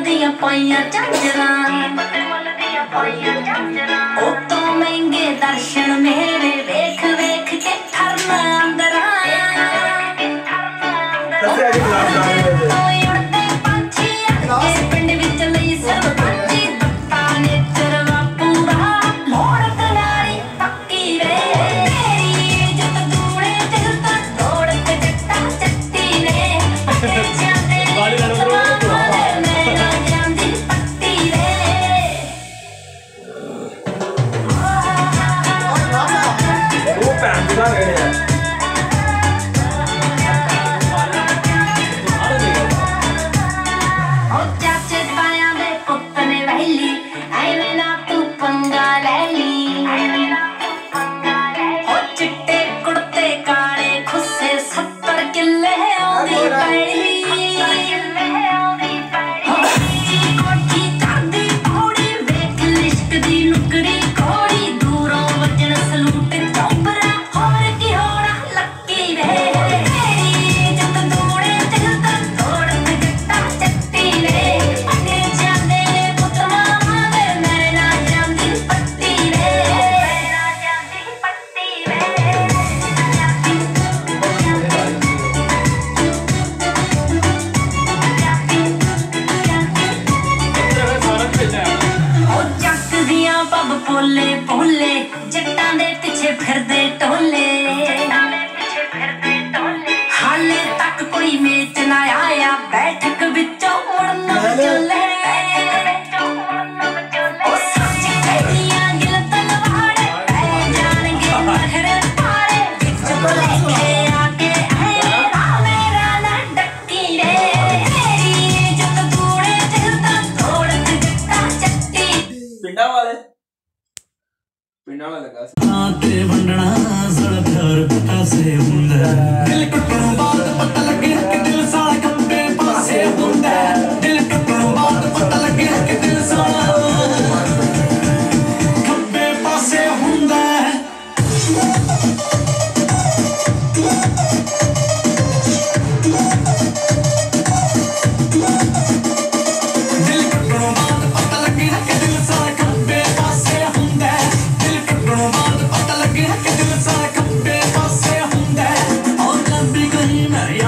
दियां पाइयां झांजरां ओ तो महंगे दर्शन मेरे वेख वेख के ठरना अंदरां पिंड विच लई सरपंची तत्ता ने चरवा पूरा मोड़ कनारी पक्की वे तेरी इज्जत दूड़े चलता दौड़ के जट्टा चट्टी ने भोले भोले जट्टां दे पिछे फिरदे टोले हाले तक कोई मेच ना आया बैठक विचों मुड़ना चले ओ सच कहियां गिल तलवार पै जाणगे नखरे पारे विच लेके आके मेरा ना डक्की रे तेरी इज्जत दूड़े चलदा दौड़ के जट्टा चट्टी पिंडा वाले लगा वंडना